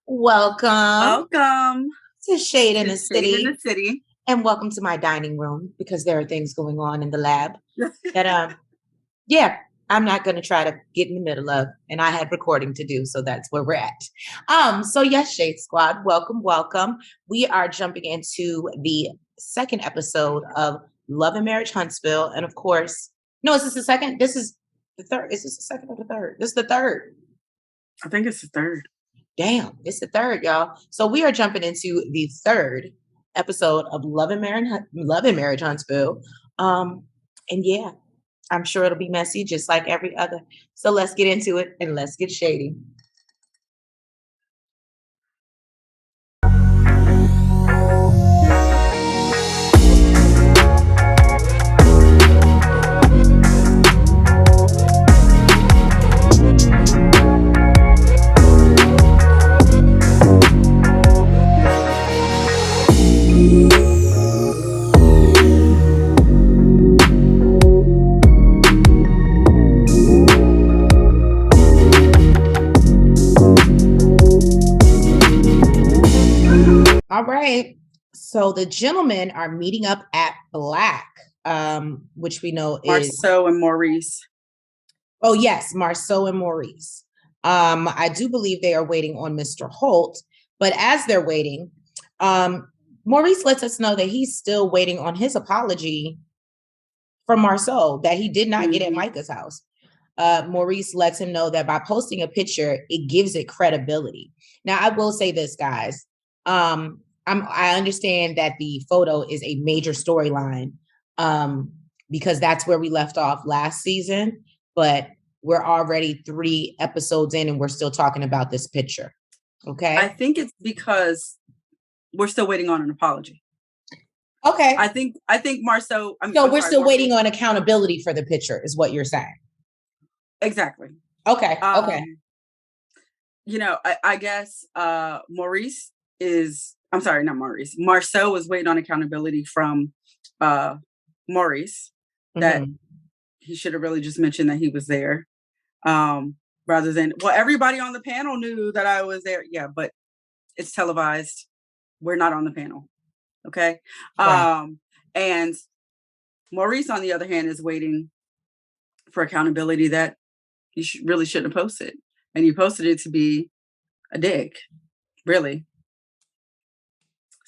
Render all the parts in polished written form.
Welcome Welcome to Shade in to the Shade in City, the City. and welcome to my dining room because there are things going on in the lab that, yeah, I'm not going to try to get in the middle of, and I had recording to do, so that's where we're at. So yes, Shade Squad, welcome. We are jumping into the second episode of Love and Marriage Huntsville, and of course, no, is this the second? This is the third. Is this the second or the third? This is the third. I think it's the third. Damn, it's the third, y'all. So we are jumping into the third episode of Love and Marriage Huntsville. And yeah, I'm sure it'll be messy, just like every other. So let's get into it and let's get shady. All right. So the gentlemen are meeting up at Black, which we know is Marsau and Maurice. Oh, yes, Marceau and Maurice. I do believe they are waiting on Mr. Holt, but as they're waiting, Maurice lets us know that he's still waiting on his apology from Marceau that he did not get at Micah's house. Maurice lets him know that by posting a picture, it gives it credibility. Now, I will say this, guys. I understand that the photo is a major storyline because that's where we left off last season, but we're already 3 episodes in and we're still talking about this picture. Okay. I think it's because we're still waiting on an apology. Okay. I think Marceau. So we're still waiting on accountability for the picture, is what you're saying. Exactly. Okay. Okay. You know, I guess Maurice is. I'm sorry, not Maurice. Marceau was waiting on accountability from Maurice that he should have really just mentioned that he was there, rather than everybody on the panel knew that I was there. Yeah, but it's televised. We're not on the panel. Okay. Right. And Maurice, on the other hand, is waiting for accountability that you really shouldn't have posted. And you posted it to be a dick, really.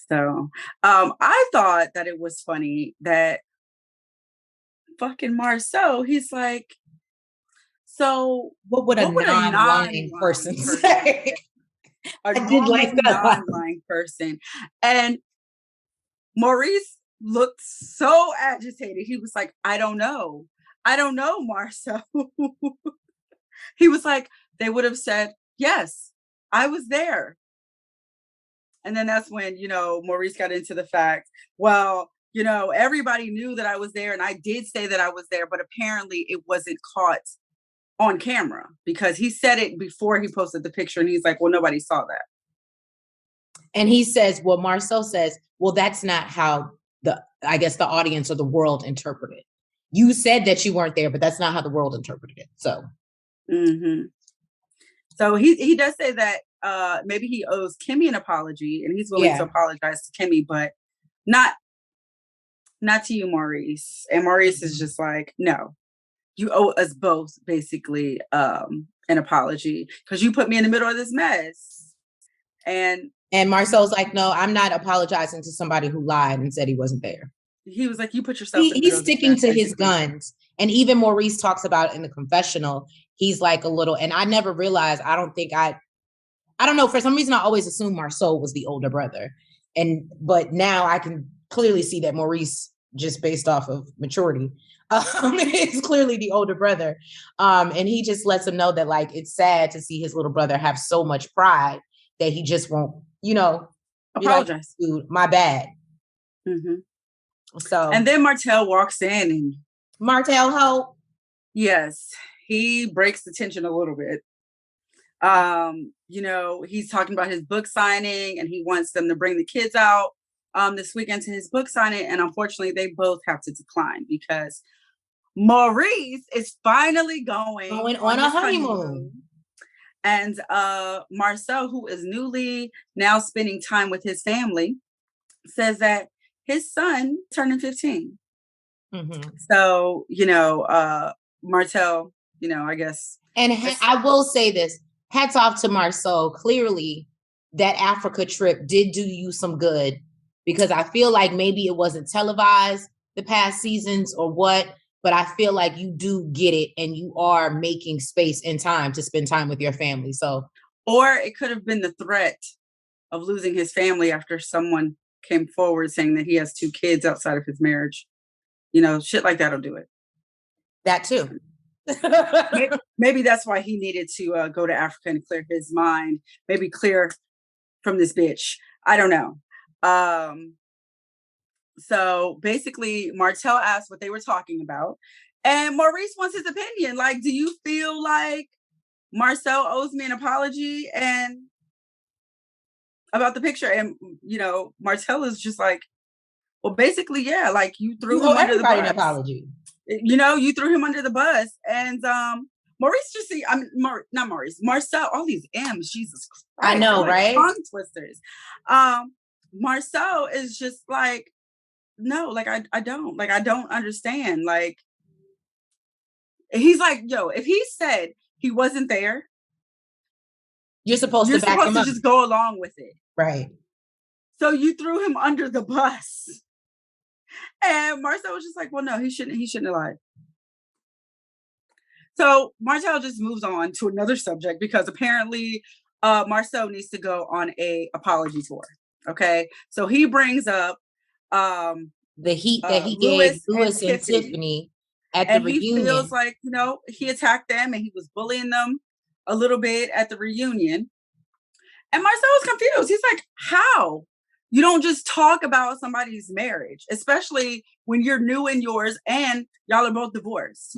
So I thought that it was funny that fucking Marsau, he's like, so what would a non-lying person say? I did like that non-lying person. And Maurice looked so agitated. He was like, I don't know, Marsau. He was like, they would have said, yes, I was there. And then that's when, Maurice got into the fact, well, everybody knew that I was there and I did say that I was there, but apparently it wasn't caught on camera because he said it before he posted the picture. And he's like, well, nobody saw that. And he says, well, Marceau says, well, that's not how the audience or the world interpreted it. You said that you weren't there, but that's not how the world interpreted it. So. So he does say that maybe he owes Kimmy an apology and he's willing to apologize to Kimmy, but not to you, Maurice. And Maurice is just like, no, you owe us both basically an apology because you put me in the middle of this mess. And Marceau's like, no, I'm not apologizing to somebody who lied and said he wasn't there. He was like, you put yourself in he's sticking to his guns. And even Maurice talks about it in the confessional. He's like a little, and I never realized, I don't know, for some reason I always assumed Marceau was the older brother. But now I can clearly see that Maurice, just based off of maturity, is clearly the older brother. And he just lets him know that like it's sad to see his little brother have so much pride that he just won't, apologize. Like, dude, my bad. So and then Martel walks in and Martel Holt. Yes, he breaks the tension a little bit. He's talking about his book signing and he wants them to bring the kids out this weekend to his book signing. And unfortunately, they both have to decline because Maurice is finally going on a honeymoon. And Marsau, who is newly now spending time with his family, says that his son turning 15. Mm-hmm. So, Martel, I guess. And I will say this, hats off to Marsau. Clearly, that Africa trip did do you some good, because I feel like maybe it wasn't televised the past seasons or what, but I feel like you do get it and you are making space and time to spend time with your family. So, or it could have been the threat of losing his family after someone came forward saying that he has 2 kids outside of his marriage. Shit like that'll do it. That too. maybe that's why he needed to go to Africa and clear his mind. Maybe clear from this bitch. I don't know. So basically, Martel asked what they were talking about, and Maurice wants his opinion. Like, do you feel like Marsau owes me an apology and about the picture? And Martel is just like, well, basically, yeah. Like, you threw him under the bus. An apology. You threw him under the bus, and Maurice not Maurice, Marsau. All these M's, Jesus Christ! I know, right? Tongue twisters. Marsau is just like, no, like I don't understand. Like, he's like, yo, if he said he wasn't there, you're supposed to just go along with it, right? So you threw him under the bus, and Marsau was just like, well, no, he shouldn't have lied. So Martel just moves on to another subject, because apparently Marsau needs to go on a apology tour. Okay, so he brings up the heat that he gave Louis and Tiffany at the reunion. He feels like, he attacked them and he was bullying them a little bit at the reunion. And Marsau was confused. He's like, how? You don't just talk about somebody's marriage, especially when you're new in yours and y'all are both divorced.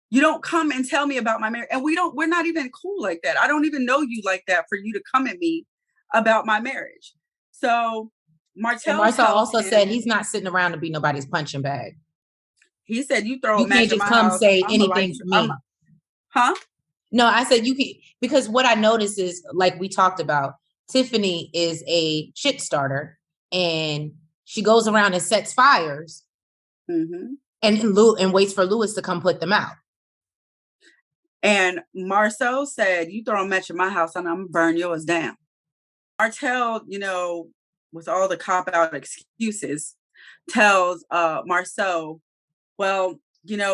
You don't come and tell me about my marriage. And we're not even cool like that. I don't even know you like that for you to come at me about my marriage. So Marsau also said he's not sitting around to be nobody's punching bag. He said, you throw you can't just come house, say anything to me. Huh? No, I said you can, because what I noticed is, like we talked about, Tiffany is a shit starter, and she goes around and sets fires, mm-hmm. and waits for Louis to come put them out. And Marsau said, you throw a match in my house and I'm gonna burn yours down. Martel, with all the cop-out excuses, tells Marsau, well,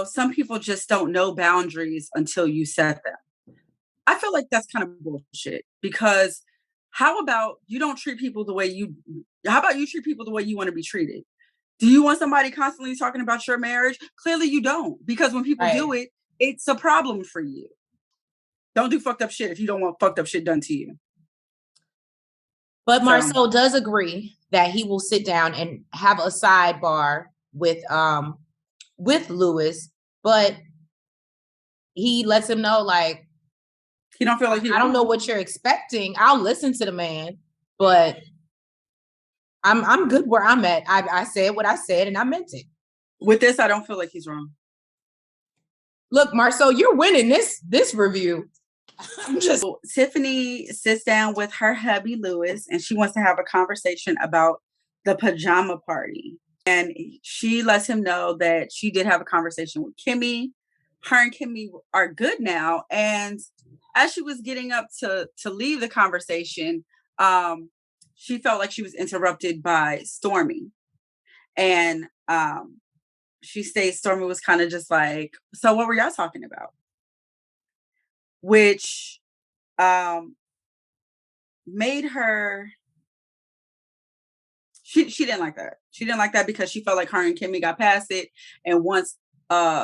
some people just don't know boundaries until you set them. I feel like that's kind of bullshit, because how about you treat people the way you want to be treated? Do you want somebody constantly talking about your marriage? Clearly you don't, because when people do it, it's a problem for you. Don't do fucked up shit if you don't want fucked up shit done to you. But Marsau does agree that he will sit down and have a sidebar with Louis, but he lets him know, like, he don't feel like I don't know what you're expecting. I'll listen to the man, but I'm good where I'm at. I said what I said and I meant it. With this, I don't feel like he's wrong. Look, Marsau, you're winning this review. Tiffany sits down with her hubby Louis, and she wants to have a conversation about the pajama party. And she lets him know that she did have a conversation with Kimmy. Her and Kimmy are good now. And as she was getting up to leave the conversation, she felt like she was interrupted by Stormy. And she states Stormy was kind of just like, so what were y'all talking about? Which made her, she didn't like that. She didn't like that because she felt like her and Kimmy got past it. And once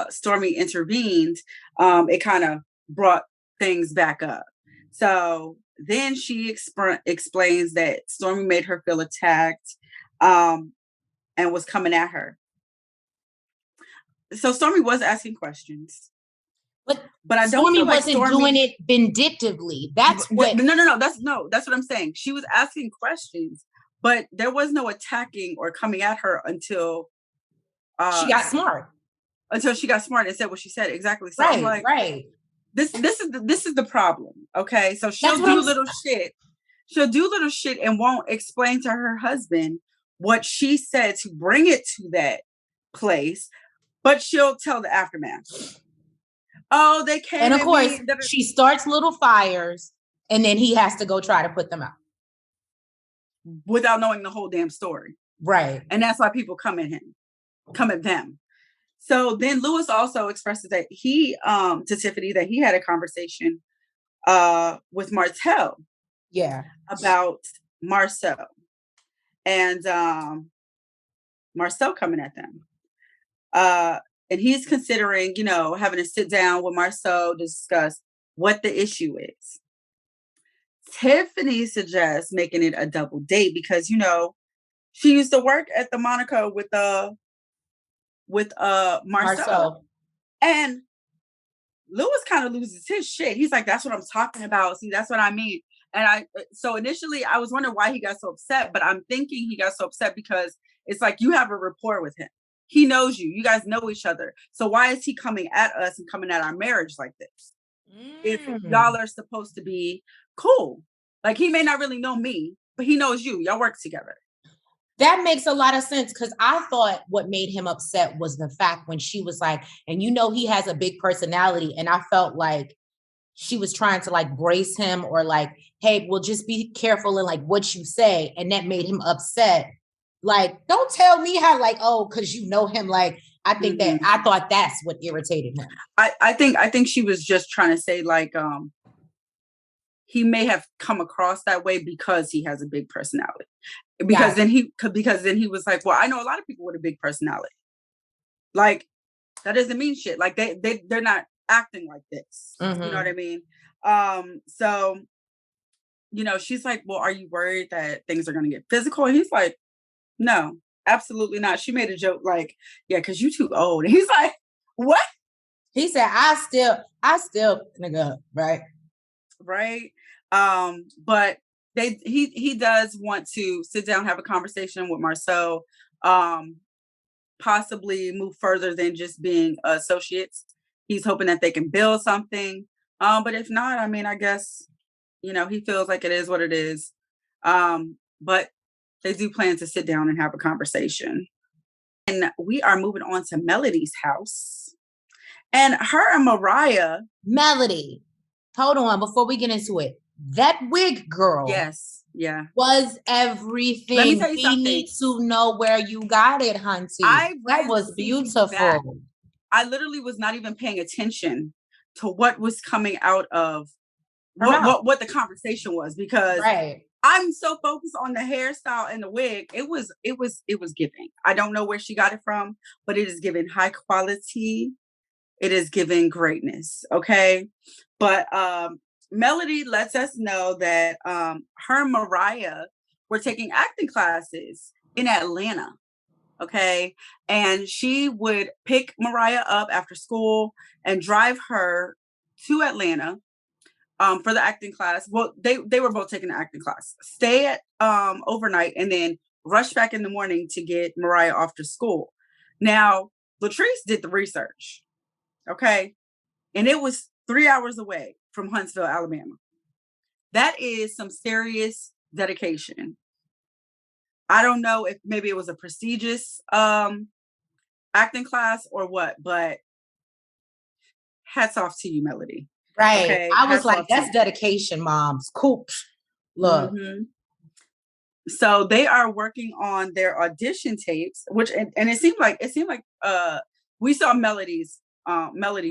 Stormy intervened, it kind of brought things back up. So then she explains that Stormy made her feel attacked and was coming at her. So Stormy was asking questions. But I don't feel like Stormy wasn't doing it vindictively. That's what. No. That's what I'm saying. She was asking questions, but there was no attacking or coming at her until she got smart. Until she got smart and said what she said. Exactly. So right. this is the problem. Okay, so she'll do little shit. She'll do little shit and won't explain to her husband what she said to bring it to that place, but she'll tell the aftermath. Oh, they came. And of course, she starts little fires, and then he has to go try to put them out without knowing the whole damn story. Right. And that's why people come at them. So then Lewis also expresses that he, to Tiffany, that he had a conversation with Martel. Yeah. About Marsau. And Marsau coming at them. And he's considering, having to sit down with Marsau to discuss what the issue is. Tiffany suggests making it a double date because, she used to work at the Monaco with Marsau. And Lewis kind of loses his shit. He's like, that's what I'm talking about. See, that's what I mean. And so initially I was wondering why he got so upset, but I'm thinking he got so upset because it's like, you have a rapport with him. He knows you. You guys know each other. So why is he coming at us and coming at our marriage like this? If y'all are supposed to be cool. Like, he may not really know me, but he knows you. Y'all work together. That makes a lot of sense because I thought what made him upset was the fact when she was like, and he has a big personality. And I felt like she was trying to like brace him or like, hey, well, just be careful in like what you say. And that made him upset. Like, don't tell me how like, oh, because you know him. Like, I think that I thought that's what irritated him. I think she was just trying to say like, he may have come across that way because he has a big personality. Because then he was like, well, I know a lot of people with a big personality. Like, that doesn't mean shit. Like they're not acting like this. You know what I mean? So, she's like, well, are you worried that things are going to get physical? And he's like, no, absolutely not. She made a joke like, yeah, because you're too old. And he's like, what? He said, I still nigga, right? Right. But he does want to sit down, have a conversation with Marsau, possibly move further than just being associates. He's hoping that they can build something. But if not, I mean, I guess, he feels like it is what it is. But they do plan to sit down and have a conversation. And we are moving on to Melody's house. And her and Mariah. Melody, hold on, before we get into it. That wig girl. Yes. Yeah. Was everything. Let me tell you something. Need to know where you got it, Hunty. That was beautiful. I literally was not even paying attention to what was coming out of what the conversation was because I'm so focused on the hairstyle and the wig. It was giving. I don't know where she got it from, but it is giving high quality. It is giving greatness. Okay. But Melody lets us know that her and Mariah were taking acting classes in Atlanta. Okay. And she would pick Mariah up after school and drive her to Atlanta for the acting class. Well, they were both taking the acting class, stay at overnight, and then rush back in the morning to get Mariah off to school. Now, Latrice did the research. Okay. And it was 3 hours away from Huntsville, Alabama. That is some serious dedication. I don't know if maybe it was a prestigious acting class or what, but hats off to you, Melody. Right. Okay? I was like, that's dedication, moms. Cool. Look. So they are working on their audition tapes, which and it seemed like we saw Melody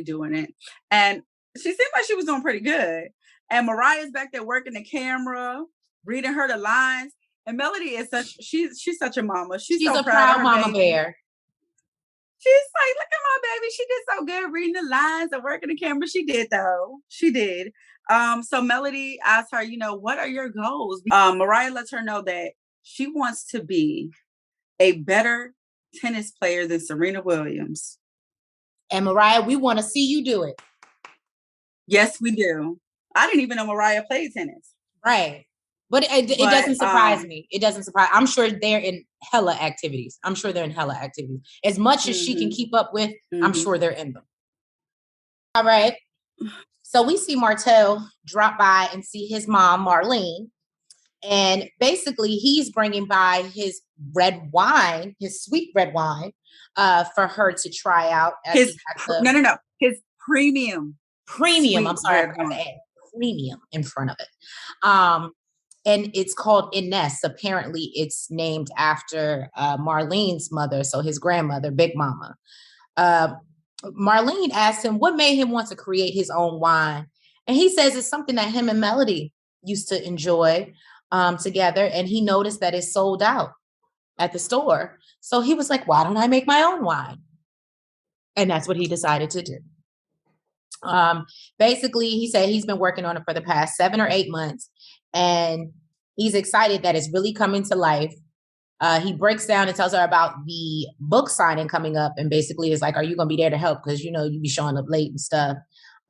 doing it, and she seemed like she was doing pretty good. And Mariah's back there working the camera, reading her the lines. And Melody is she's such a mama. She's so a proud mama bear. She's like, look at my baby. She did so good reading the lines and working the camera. She did though. She did. So Melody asked her, what are your goals? Mariah lets her know that she wants to be a better tennis player than Serena Williams. And Mariah, we want to see you do it. Yes, we do. I didn't even know Mariah played tennis. Right. But it doesn't surprise me. It doesn't surprise. I'm sure they're in hella activities. As much as she can keep up with, I'm sure they're in them. All right. So we see Martel drop by and see his mom, Marlene. And basically, he's bringing by his red wine, his sweet red wine, for her to try out. His premium. I'm sorry, I forgot to add premium in front of it. And it's called Ines. Apparently, it's named after Marlene's mother, so his grandmother, Big Mama. Marlene asked him what made him want to create his own wine. And he says it's something that him and Melody used to enjoy together. And he noticed that it sold out at the store. So he was like, why don't I make my own wine? And that's what he decided to do. Basically, he said he's been working on it for the past 7 or 8 months. And he's excited that it's really coming to life. He breaks down and tells her about the book signing coming up, and basically is like, are you going to be there to help? Because, you know, you be showing up late and stuff.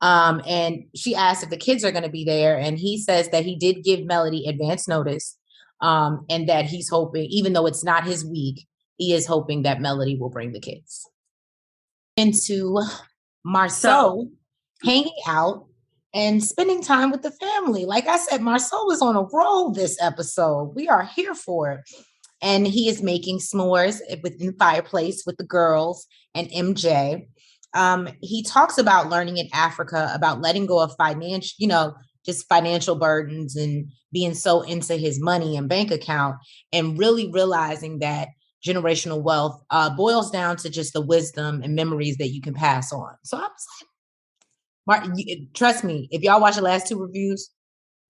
And she asked if the kids are going to be there. And he says that he did give Melody advance notice, and that he's hoping, even though it's not his week, he is hoping that Melody will bring the kids. Into Marsau hanging out and spending time with the family. Like I said, Marsau is on a roll this episode. We are here for it. And he is making s'mores within the fireplace with the girls and MJ. He talks about learning in Africa, about letting go of financial burdens and being so into his money and bank account, and really realizing that generational wealth boils down to just the wisdom and memories that you can pass on. So I was like, trust me, if y'all watch the last 2 reviews,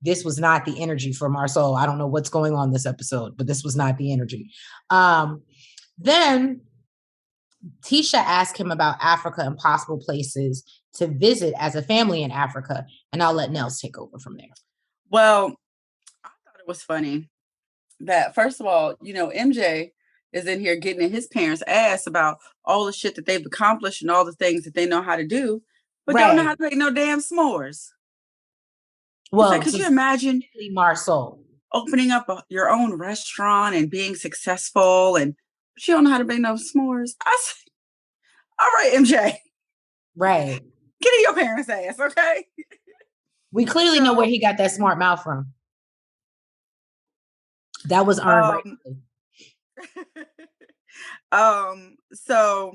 this was not the energy for Marsau. I don't know what's going on this episode, but this was not the energy. Then Tisha asked him about Africa and possible places to visit as a family in Africa. And I'll let Nels take over from there. Well, I thought it was funny that, first of all, you know, MJ is in here getting in his parents' ass about all the shit that they've accomplished and all the things that they know how to do, but don't know how to make no damn s'mores. Well, like, could you imagine Marsau opening up your own restaurant and being successful, and she don't know how to make no s'mores? I say, all right, MJ. Right. Get in your parents' ass, okay? We clearly know where he got that smart mouth from. That was earned. So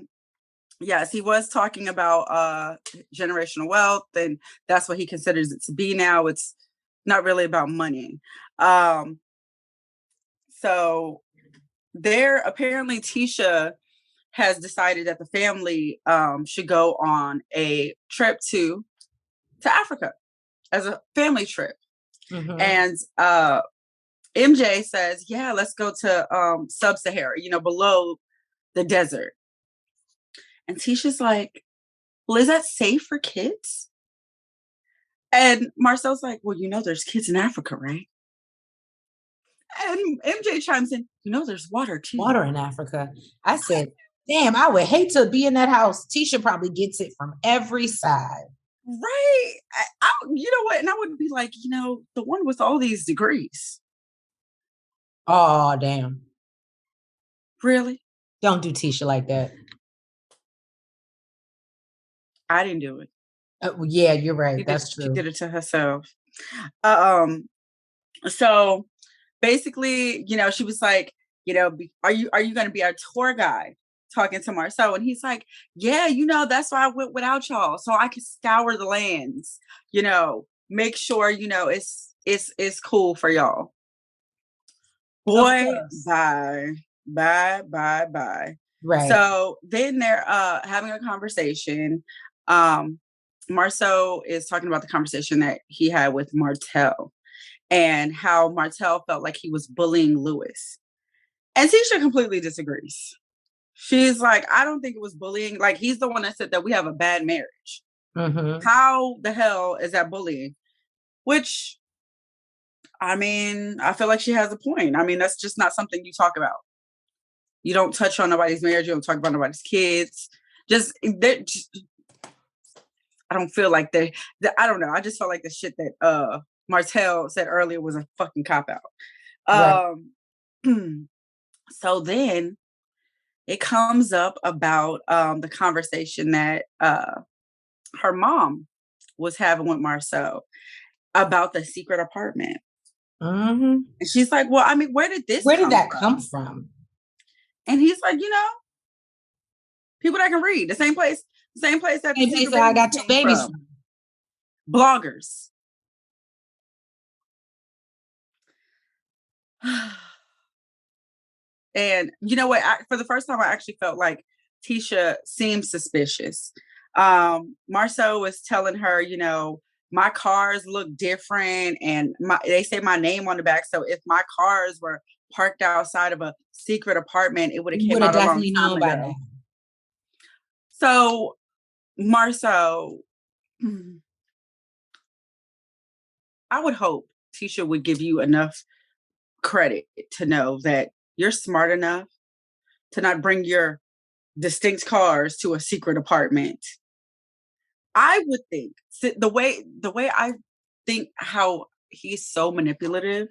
yes, he was talking about generational wealth, and that's what he considers it to be now. It's not really about money. So there, apparently Tisha has decided that the family should go on a trip to Africa as a family trip. Mm-hmm. And MJ says, yeah, let's go to sub-Sahara, you know, below the desert. And Tisha's like, well, is that safe for kids? And Marcel's like, well, you know, there's kids in Africa, right? And MJ chimes in, you know, there's water too. Water in Africa. I said, damn, I would hate to be in that house. Tisha probably gets it from every side. Right. You know what? And I would be like, you know, the one with all these degrees. Oh, damn. Really? Don't do Tisha like that. I didn't do it. Yeah, you're right. That's true. She did it to herself. So basically, you know, she was like, you know, are you going to be our tour guide? Talking to Marsau, and he's like, yeah, you know, that's why I went without y'all, so I could scour the lands, you know, make sure, you know, it's cool for y'all. Boy, bye. Right. So then they're having a conversation. Marsau is talking about the conversation that he had with Martel and how Martel felt like he was bullying Lewis. And Tisha completely disagrees. She's like, I don't think it was bullying. Like, he's the one that said that we have a bad marriage. Mm-hmm. How the hell is that bullying? Which, I mean, I feel like she has a point. I mean, that's just not something you talk about. You don't touch on nobody's marriage. You don't talk about nobody's kids. I don't feel like I don't know. I just felt like the shit that Martel said earlier was a fucking cop-out. Right. So then it comes up about the conversation that her mom was having with Marsau about the secret apartment. Mm-hmm. And she's like, well, I mean, where did that come from? And he's like, people that can read. The same place that the secret I got 2 babies from. Bloggers. And you know what? For the first time, I actually felt like Tisha seemed suspicious. Marsau was telling her, my cars look different, and they say my name on the back. So if my cars were parked outside of a secret apartment, it would have came out a long time ago. So Marsau, I would hope Tisha would give you enough credit to know that you're smart enough to not bring your distinct cars to a secret apartment. I would think the way I think how he's so manipulative,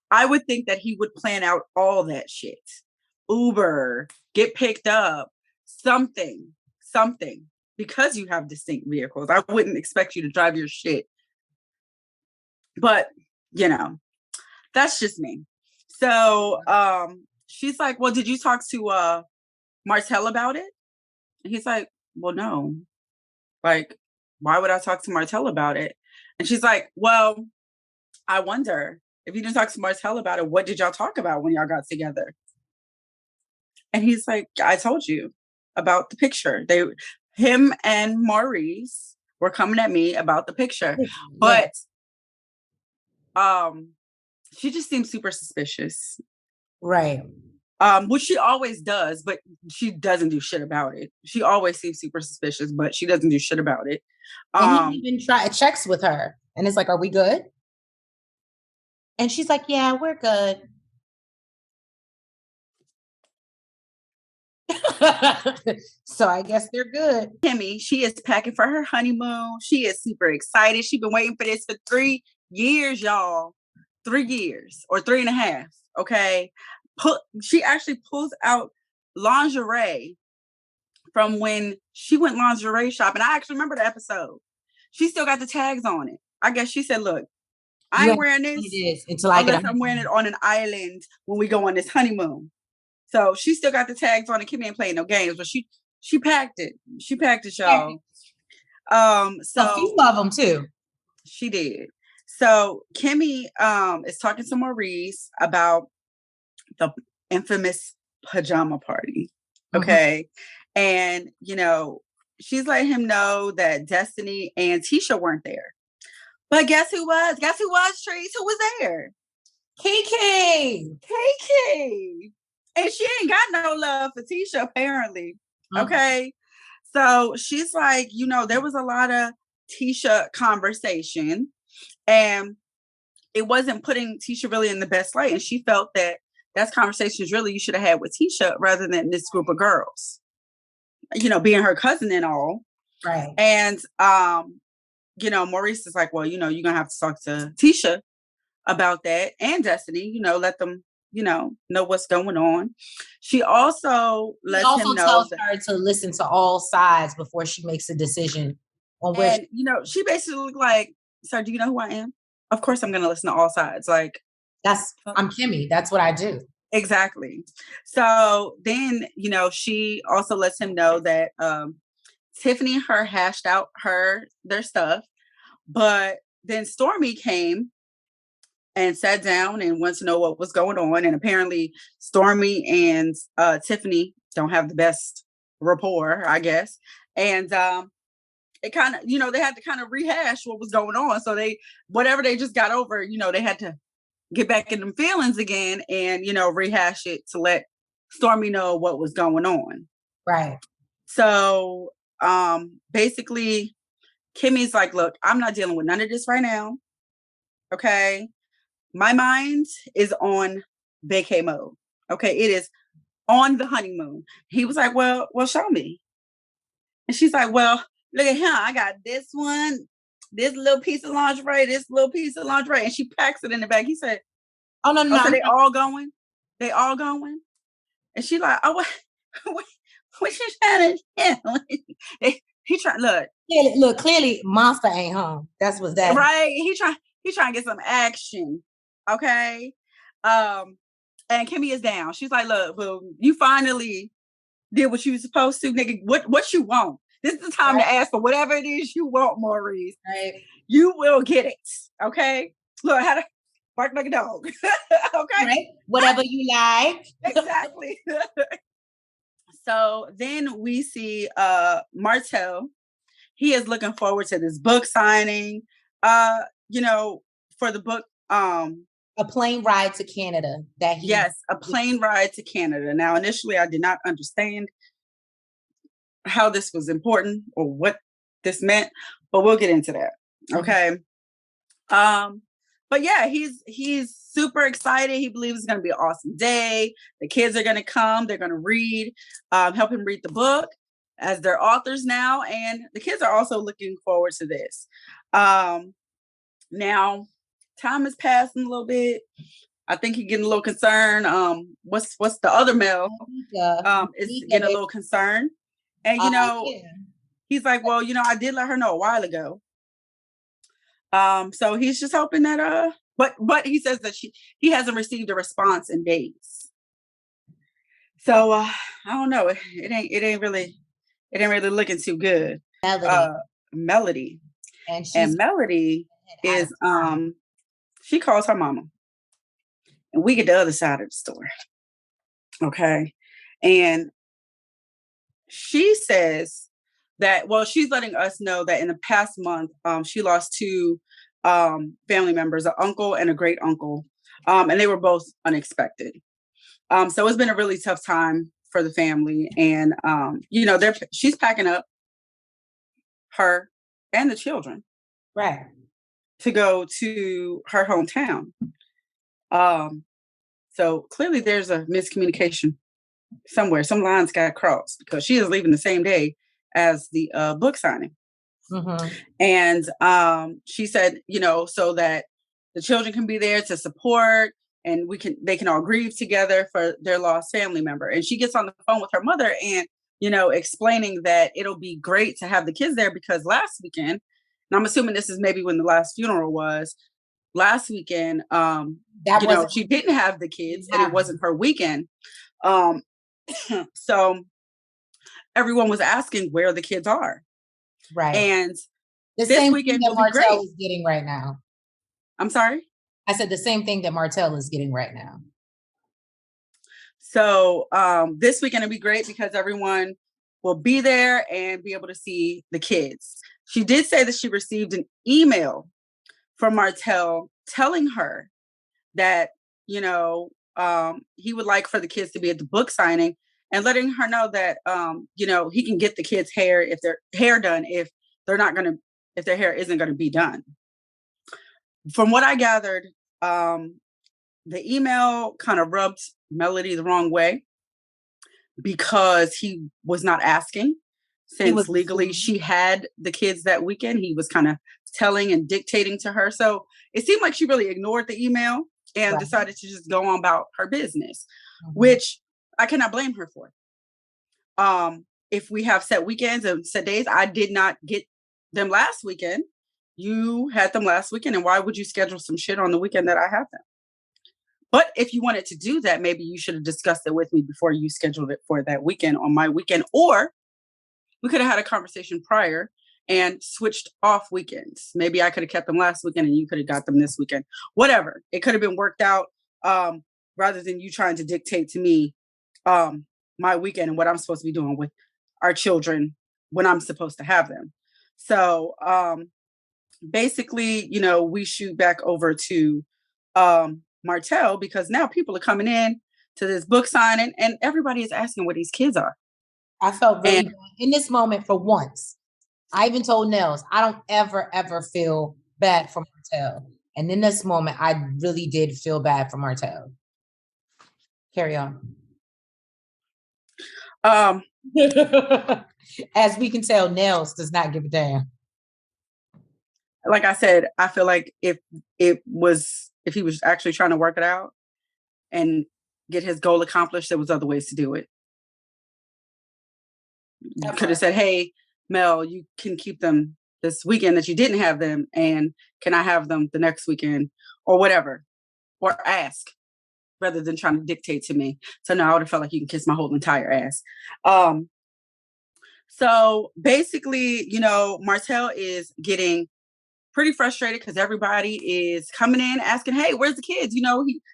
I would think that he would plan out all that shit. Uber, get picked up, something, because you have distinct vehicles. I wouldn't expect you to drive your shit. But, that's just me. So she's like, well, did you talk to Martel about it? And he's like, well, no. Like, why would I talk to Martel about it? And she's like, well, I wonder, if you didn't talk to Martel about it, what did y'all talk about when y'all got together? And he's like, I told you about the picture. Him and Maurice were coming at me about the picture. But she just seems super suspicious. Right. Which she always does, but she doesn't do shit about it. She always seems super suspicious, but she doesn't do shit about it. And he even checks with her and it's like, are we good? And she's like, yeah, we're good. So I guess they're good. Kimmy, she is packing for her honeymoon. She is super excited. She's been waiting for this for 3 years, y'all. 3 years or 3.5. Okay. She actually pulls out lingerie from when she went lingerie shopping. I actually remember the episode. She still got the tags on it. I guess she said, look, I ain't wearing this unless I'm wearing it on an island when we go on this honeymoon. So she still got the tags on it. Kimmy ain't playing no games, but she packed it. She packed it, y'all. So you love them too. She did. So Kimmy is talking to Maurice about the infamous pajama party. Okay. Mm-hmm. And, she's letting him know that Destiny and Tisha weren't there. But guess who was? Trees? Who was there? KK. And she ain't got no love for Tisha, apparently. Mm-hmm. Okay. So she's like, there was a lot of Tisha conversation, and it wasn't putting Tisha really in the best light. And she felt that that's conversations really you should have had with Tisha rather than this group of girls, being her cousin and all. Right. And, Maurice is like, well, you're going to have to talk to Tisha about that, and Destiny, let them, know what's going on. She also lets him know. Tells her to listen to all sides before she makes a decision on where. And, she basically looked like, sir, do you know who I am? Of course I'm going to listen to all sides. Like, I'm Kimmy. That's what I do. Exactly. So then, she also lets him know that Tiffany and her hashed out their stuff, but then Stormy came and sat down and wants to know what was going on. And apparently Stormy and Tiffany don't have the best rapport, I guess. And it kind of, they had to kind of rehash what was going on. So whatever they just got over, they had to get back in them feelings again and, rehash it to let Stormy know what was going on. Right. So basically Kimmy's like, look, I'm not dealing with none of this right now. Okay. My mind is on vacay mode. Okay. It is on the honeymoon. He was like, well, show me. And she's like, well, look at him. I got this one, this little piece of lingerie, this little piece of lingerie. And she packs it in the bag. He said, oh, no. So they all going? They all going? And she like, oh, what you trying to do? He trying, look, Clearly, Monster ain't home. That's what's that. Right? He trying to get some action. Okay. And Kimmy is down. She's like, look, well, you finally did what you were supposed to, nigga. What you want? This is the time to ask for whatever it is you want, Maurice. Right. You will get it. Okay. Look, how to bark like a dog. Okay. Right. Whatever you like. Exactly. So then we see Martel. He is looking forward to this book signing. For the book, a plane ride to Canada a plane ride to Canada. Now, initially, I did not understand how this was important or what this meant, but we'll get into that. Okay. But yeah, he's super excited. He believes it's going to be an awesome day. The kids are going to come. They're going to read, help him read the book as they're authors now. And the kids are also looking forward to this. Now, time is passing a little bit. I think he's getting a little concerned. What's the other male is getting a little concerned. And, he's like, well, I did let her know a while ago. So he's just hoping that, but he says that he hasn't received a response in days. So, I don't know. It ain't really looking too good. Melody. And Melody is, she calls her mama. And we get the other side of the story. Okay. And she says that, well, she's letting us know that in the past month, she lost two family members, an uncle and a great uncle. And they were both unexpected. So it's been a really tough time for the family. And, she's packing up her and the children. Right. To go to her hometown. So clearly there's a miscommunication somewhere. Some lines got crossed because she is leaving the same day as the book signing. Mm-hmm. And she said, so that the children can be there to support and they can all grieve together for their lost family member. And she gets on the phone with her mother and, explaining that it'll be great to have the kids there because last weekend, and I'm assuming this is maybe when the last funeral was, last weekend, she didn't have the kids and it wasn't her weekend. So everyone was asking where the kids are. Right. And the this weekend will be great. Is getting right now. I'm sorry? I said the same thing that Martel is getting right now. So this weekend will be great because everyone will be there and be able to see the kids. She did say that she received an email from Martel telling her that, he would like for the kids to be at the book signing and letting her know that, he can get the kids' hair if their hair done, if their hair isn't going to be done. From what I gathered, the email kind of rubbed Melody the wrong way because he was not asking. Since legally she had the kids that weekend, he was kind of telling and dictating to her. So it seemed like she really ignored the email and decided to just go on about her business, which I cannot blame her for. If we have set weekends and set days, I did not get them last weekend. You had them last weekend. And why would you schedule some shit on the weekend that I have them? But if you wanted to do that, maybe you should have discussed it with me before you scheduled it for that weekend on my weekend, or we could have had a conversation prior and switched off weekends. Maybe I could have kept them last weekend and you could have got them this weekend. Whatever. It could have been worked out rather than you trying to dictate to me my weekend and what I'm supposed to be doing with our children when I'm supposed to have them. So basically, we shoot back over to Martel because now people are coming in to this book signing and everybody is asking where these kids are. I felt really bad in this moment for once. I even told Nels, I don't ever feel bad for Martel. And in this moment, I really did feel bad for Martel. Carry on. As we can tell, Nels does not give a damn. Like I said, I feel like if he was actually trying to work it out and get his goal accomplished, there was other ways to do it. You could have said, hey, Mel, you can keep them this weekend that you didn't have them, and can I have them the next weekend or whatever, or ask rather than trying to dictate to me. So no, I would have felt like you can kiss my whole entire ass. So basically, Martel is getting pretty frustrated because everybody is coming in asking, hey, where's the kids?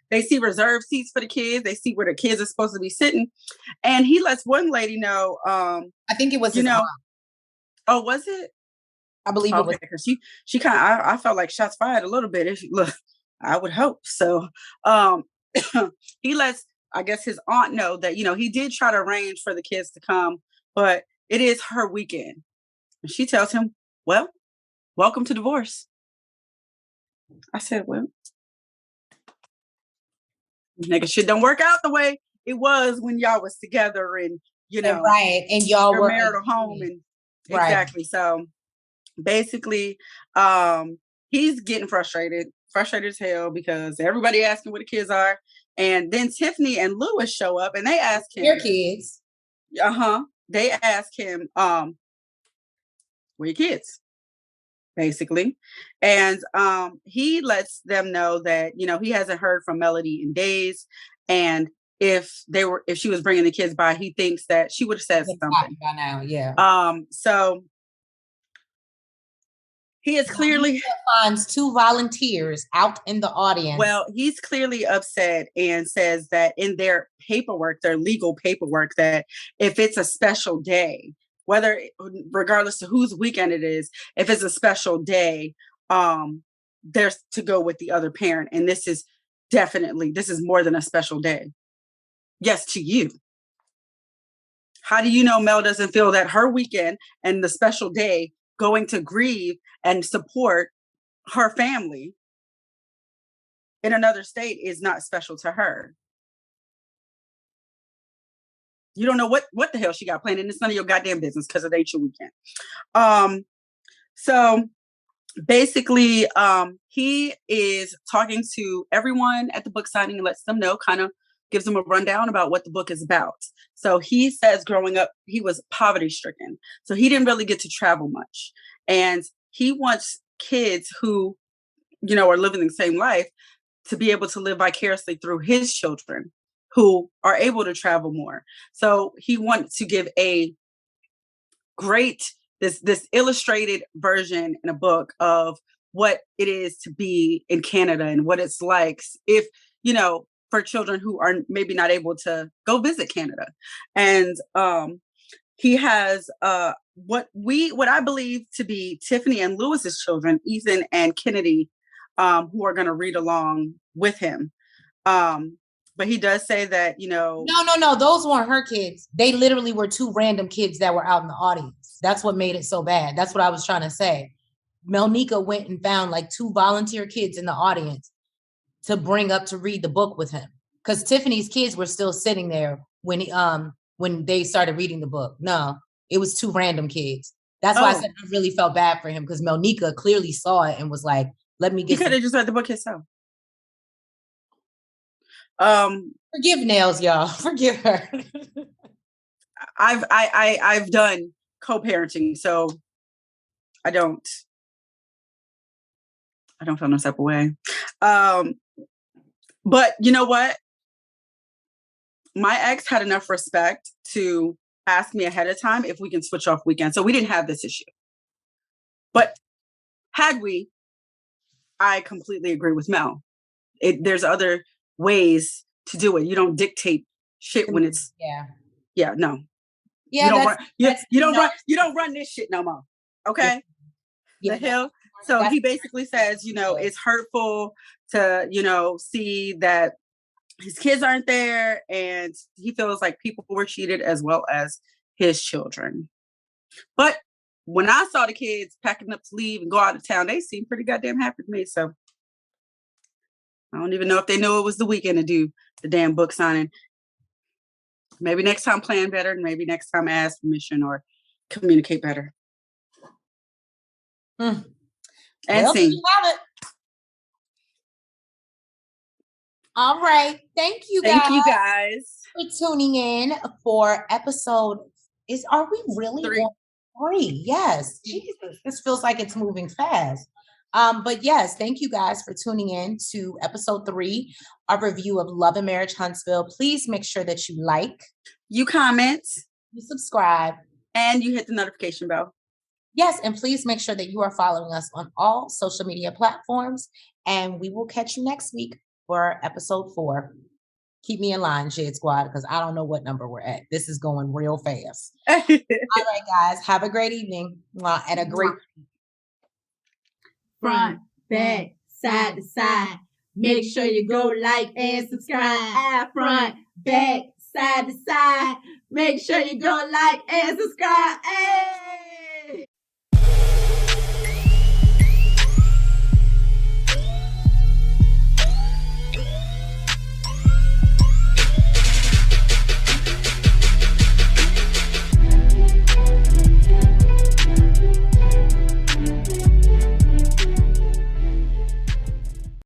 They see reserved seats for the kids. They see where the kids are supposed to be sitting. And he lets one lady know. I think it was his aunt. Oh, was it? I believe it was. Because she kind of, I felt like shots fired a little bit. Look, I would hope so. He lets, I guess, his aunt know that, he did try to arrange for the kids to come, but it is her weekend. And she tells him, well, welcome to divorce. I said, well, nigga, shit don't work out the way it was when y'all was together and, right. And y'all were marital home and right. Exactly. So basically, he's getting frustrated as hell because everybody asking where the kids are. And then Tiffany and Lewis show up and they ask him, your kids. They ask him, where your kids? Basically. And he lets them know that, he hasn't heard from Melody in days. And if she was bringing the kids by, he thinks that she would have said something by now. Yeah. So he is clearly finds two volunteers out in the audience. Well, he's clearly upset and says that in their paperwork, their legal paperwork, that if it's a special day, regardless of whose weekend it is, if it's a special day, there's to go with the other parent. And this is more than a special day. Yes, to you. How do you know Mel doesn't feel that her weekend and the special day going to grieve and support her family in another state is not special to her? You don't know what the hell she got planned, and it's none of your goddamn business because it ain't your weekend. So basically, he is talking to everyone at the book signing and lets them know, kind of gives them a rundown about what the book is about. So he says growing up, he was poverty stricken. So he didn't really get to travel much. And he wants kids who, are living the same life to be able to live vicariously through his children who are able to travel more. So he wants to give a great, this illustrated version in a book of what it is to be in Canada and what it's like if, for children who are maybe not able to go visit Canada. And he has what I believe to be Tiffany and Lewis's children, Ethan and Kennedy, who are going to read along with him. But he does say that, No, those weren't her kids. They literally were two random kids that were out in the audience. That's what made it so bad. That's what I was trying to say. Melnika went and found like two volunteer kids in the audience to bring up to read the book with him. Because Tiffany's kids were still sitting there when they started reading the book. No, it was two random kids. That's why I said I really felt bad for him, because Melnika clearly saw it and was like, let me get. He could have just read the book himself. Forgive Nails, y'all. Forgive her. I've done co-parenting, so I don't feel no type of way. But you know what? My ex had enough respect to ask me ahead of time if we can switch off weekends. So we didn't have this issue. But had we, I completely agree with Mel. There's other ways to do it. You don't dictate shit when it's no. Yeah, you don't run this shit no more. Okay? The hell. So he basically says, it's hurtful to, see that his kids aren't there, and he feels like people were cheated as well as his children. But when I saw the kids packing up to leave and go out of town, they seemed pretty goddamn happy to me. So I don't even know if they knew it was the weekend to do the damn book signing. Maybe next time plan better, and maybe next time ask permission or communicate better. And sing. All right. Thank you guys for tuning in for episode. Are we really 3? 3. Yes. Jesus. This feels like it's moving fast. But yes, thank you guys for tuning in to episode 3, our review of Love and Marriage Huntsville. Please make sure that you like, you comment, you subscribe, and you hit the notification bell. Yes, and please make sure that you are following us on all social media platforms, and we will catch you next week for episode 4. Keep me in line, Shade Squad, because I don't know what number we're at. This is going real fast. All right, guys, have a great evening and a great front, back, side to side. Make sure you go like and subscribe. Front, back, side to side. Make sure you go like and subscribe. Hey!